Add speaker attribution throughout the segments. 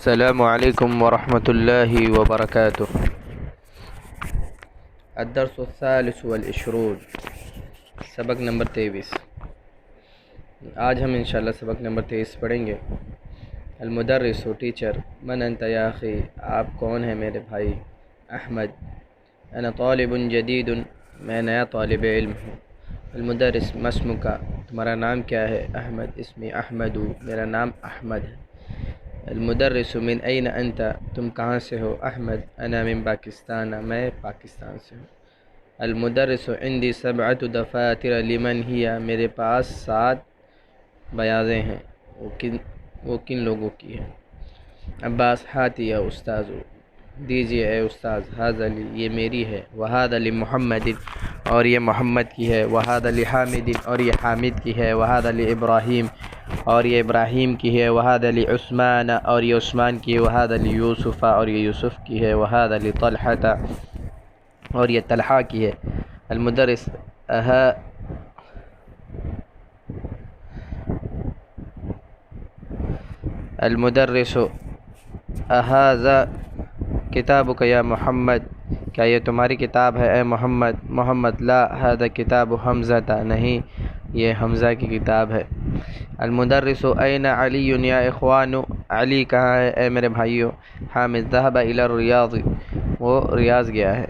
Speaker 1: السلام علیکم ورحمۃ اللہ وبرکاتہ۔ الدرس الثالث والعشرون، سبق نمبر 23۔ آج ہم انشاءاللہ سبق نمبر 23 پڑھیں گے۔ المدرس ٹیچر، من انت یا اخی، آپ کون ہیں میرے بھائی؟ احمد، انا طالب جدید، میں نیا طالب علم ہوں۔ المدرس، ما اسمک، تمہارا نام کیا ہے؟ احمد، اسمی احمد، میرا نام احمد ہے۔ المدرس، من این انت، تم کہاں سے ہو؟ احمد، انا من پاکستان، میں پاکستان سے ہوں۔ المدرس، عندي 7 دفاتر لمن ہی، میرے پاس 7 بیاضیں ہیں، وہ کن لوگوں کی ہیں؟ عباس، ہاتی یا استاذ، دیجیے اے استاذ، ھذا لی، یہ میری ہے، وھذا لمحمد، اور یہ محمد کی ہے، وھذا لحامد، اور یہ حامد کی ہے، وھذا لابراہیم، اور یہ ابراہیم کی ہے، وھذا لعثمان، اور یہ عثمان کی ہے، وھذا لیوسف، اور یہ یوسف کی ہے، وھذا لطلحہ، اور یہ طلحہ کی ہے۔ المدرس، المدرس، اھذا کتابک یا محمد، کیا یہ تمہاری کتاب ہے اے محمد؟ محمد، لا، ھذا کتاب حمزہ، نہیں، یہ حمزہ کی کتاب ہے۔ المدرس، این علی یا اخوان، علی کہاں ہے اے میرے بھائیو؟ حامد، ذهب الی الریاض، وہ ریاض گیا ہے۔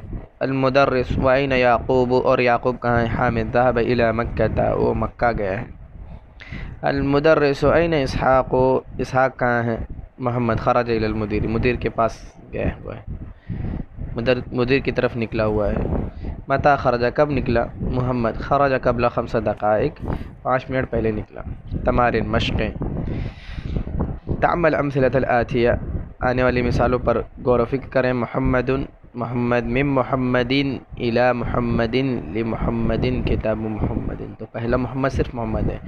Speaker 1: المدرس، وین یعقوب، اور یعقوب کہاں ہے؟ حامد، ذهب الی مکہ، وہ مکہ گیا ہے۔ المدرس، این اسحاق، اسحاق کہاں ہے؟ محمد، خرج الی المدیر، مدیر کے پاس گیا ہوا ہے، مدیر کی طرف نکلا ہوا ہے۔ متی خرج، کب نکلا؟ محمد، خرج قبل 5 دقائق، 5 منٹ پہلے نکلا۔ تمارین، مشقیں۔ تعمل امثلۃ الآتیہ، آنے والی مثالوں پر غور و فکر کریں۔ محمد، محمد، من محمد الی محمد، لمحمد کتاب محمد، تو پہلا محمد صرف محمد ہے،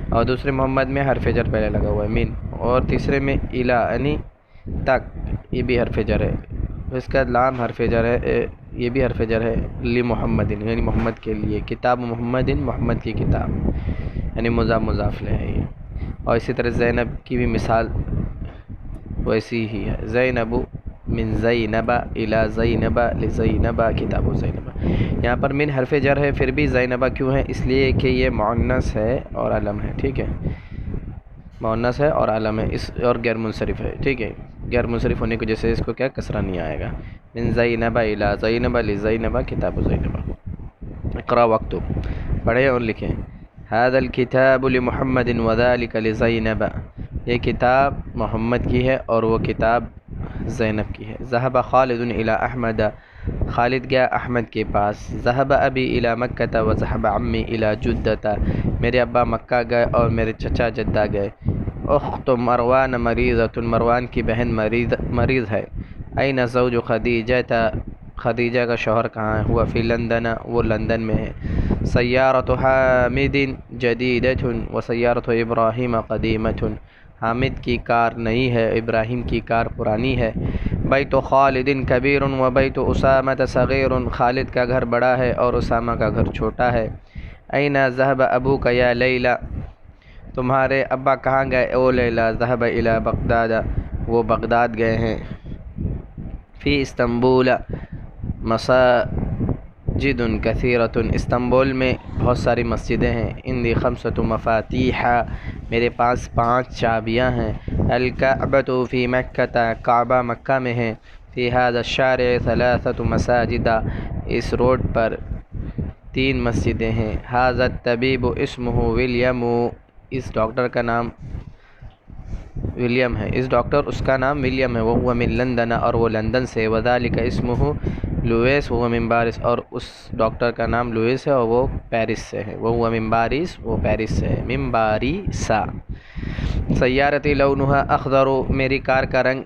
Speaker 1: اور دوسرے محمد میں حرف جر پہلے لگا ہوا ہے، من، اور تیسرے میں الی یعنی تک، یہ بھی حرف جر ہے، اس کا لام حرف جر ہے، یہ بھی حرف جر ہے، لمحمد یعنی محمد کے لیے، کتاب محمد، محمد کی کتاب، یعنی مضاف مضاف لہ ہے یہ۔ اور اسی طرح زینب کی بھی مثال ویسی ہی ہے، زینب، من زینب الی زینب، لزینب کتاب زینب۔ یہاں پر من حرف جر ہے، پھر بھی زینب کیوں ہے؟ اس لیے کہ یہ مؤنث ہے اور علم ہے، ٹھیک ہے، مؤنث ہے اور علم ہے، اس اور غیر منصرف ہے، ٹھیک ہے، غیر منصرف ہونے کی وجہ سے اس کو کیا کسرہ نہیں آئے گا۔ من زینب الی زینب، لزینب کتاب زینب۔ اقرأ واکتب، پڑھیں اور لکھیں۔ ھذا الکتاب لمحمد وذلک لزینب، یہ کتاب محمد کی ہے اور وہ کتاب زینب کی ہے۔ ذهب خالد الی احمد، خالد گیا احمد کے پاس۔ ذهب ابی الی مکہ وذهب عمی الی جدہ، میرے ابا مکہ گئے اور میرے چچا جدہ گئے۔ اخت مروان مریضۃ، مروان کی بہن مریض ہے۔ این زوج خدیجہ، خدیجہ کا شوہر کہاں ہے؟ ہوا فی لندن، وہ لندن میں ہے۔ سیارۃ حامد جدیدۃ وسیارۃ ابراہیم قدیمۃ، حامد کی کار نئی ہے، ابراہیم کی کار پرانی ہے۔ بیت خالد کبیر وبیت اسامہ صغیر، خالد کا گھر بڑا ہے اور اسامہ کا گھر چھوٹا ہے۔ این ذهب ابوک یا لیلی، تمہارے ابا کہاں گئے او لیلی؟ ذهب الی بغداد، وہ بغداد گئے ہیں۔ فی استنبول مساجد کثیرۃ، استنبول میں بہت ساری مسجدیں ہیں۔ عندی 5 مفاتیح، میرے پاس 5 چابیاں ہیں۔ الکعبۃ فی مکہ، کعبہ مکہ میں ہے۔ فی ھذا الشارع 3 مساجد، اس روڈ پر 3 مسجدیں ہیں۔ ھذا الطبیب اسمہ ولیم، اس ڈاکٹر کا نام ولیم ہے، اس ڈاکٹر اس کا نام ولیم ہے۔ وہو من لندن، اور وہ لندن سے۔ وذلک اسمہ لوئیس وہو من پاریس، اور اس ڈاکٹر کا نام لوئیس ہے اور وہ پیرس سے ہے۔ وہو من پاریس، وہ پیرس سے ہے، من پاریسا۔ سیارتی لونھا اخضر، میری کار کا رنگ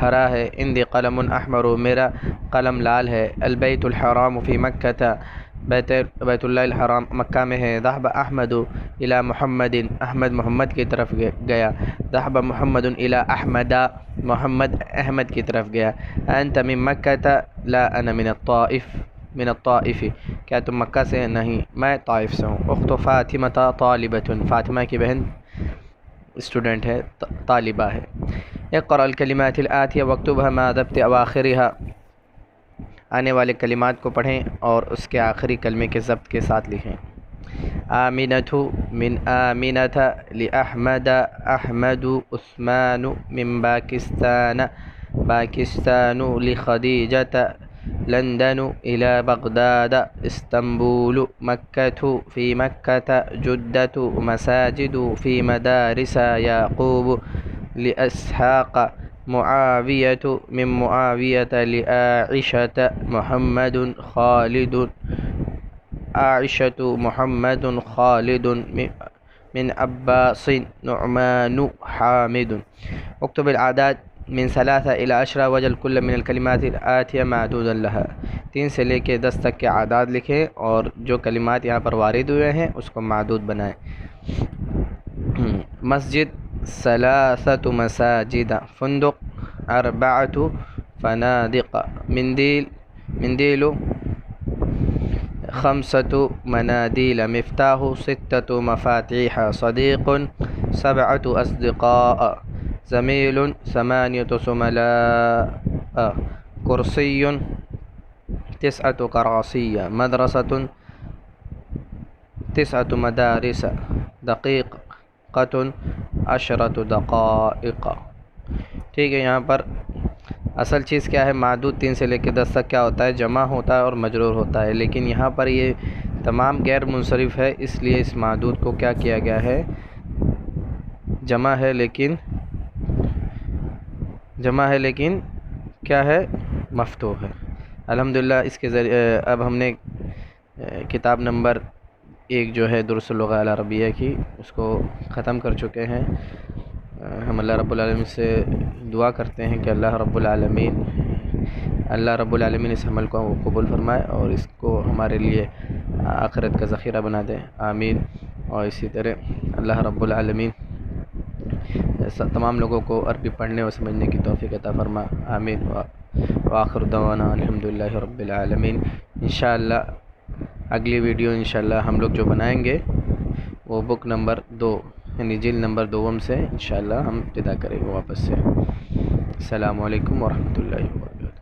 Speaker 1: ہرا ہے۔ عندی قلم احمر، میرا قلم لال ہے۔ البیت الحرام فی مکہ، بیت اللہ الحرام مکہ میں ہے۔ ذهب احمد الی محمد، احمد محمد کی طرف گیا۔ ذهب محمد الی احمد، محمد احمد کی طرف گیا۔ انت من مکہ، لا انا من الطائف، کیا تم مکہ سے؟ نہیں، میں طائف سے ہوں۔ اخت فاطمہ طالبۃ، فاطمہ کی بہن اسٹوڈنٹ ہے، طالبہ ہے۔ اقرأ الکلمات الآتیہ واکتبها مع ضبط اواخرها، آنے والے کلمات کو پڑھیں اور اس کے آخری کلمے کے ضبط کے ساتھ لکھیں۔ آمنة من آمنة لأحمد أحمد عثمان من باکستان باکستان لخدیجة لندن إلى بغداد اسطنبول مكة في مكة جدة مساجد في مدارس يعقوب لإسحاق معاوية من معاوية لعائشة محمد خالد عائشة محمد خالد من عباس نعمان حامد۔ اکتب الأعداد من 3 إلى 10 وجل كل من الكلمات الآتية معدودا لها، 3 سے لے کے 10 تک کے اعداد لکھیں اور جو کلمات یہاں پر وارد ہوئے ہیں اس کو معدود بنائیں۔ مسجد 3 مساجد، فندق 4 فنادق، منديل 5 مناديل، مفتاح 6 مفاتيح، صديق 7 أصدقاء، زميل 8 زملاء، كرسي 9 كراسي، مدرسة 9 مدارس، دقيقة 10 دقائق۔ ٹھیک ہے، یہاں پر اصل چیز کیا ہے؟ معدود 3 سے لے کے 10 تک کیا ہوتا ہے؟ جمع ہوتا ہے اور مجرور ہوتا ہے، لیکن یہاں پر یہ تمام غیر منصرف ہے، اس لیے اس معدود کو کیا کیا گیا ہے؟ جمع ہے لیکن کیا ہے؟ مفتوح ہے۔ الحمدللہ اس کے ذریعے اب ہم نے کتاب نمبر 1 جو ہے دروس اللغة العربیہ کی اس کو ختم کر چکے ہیں۔ ہم اللہ رب العالمین سے دعا کرتے ہیں کہ اللہ رب العالمین اس عمل کو قبول فرمائے اور اس کو ہمارے لیے آخرت کا ذخیرہ بنا دے، آمین۔ اور اسی طرح اللہ رب العالمین تمام لوگوں کو عربی پڑھنے اور سمجھنے کی توفیق عطا فرما، آمین۔ وآخر دعوانا الحمدللہ رب العالمین۔ انشاءاللہ اگلی ویڈیو انشاءاللہ ہم لوگ جو بنائیں گے وہ بک نمبر 2 یعنی جلد نمبر 2 سے انشاءاللہ ہم ابتدا کریں گے واپس سے۔ السلام علیکم ورحمۃ اللہ وبرکاتہ۔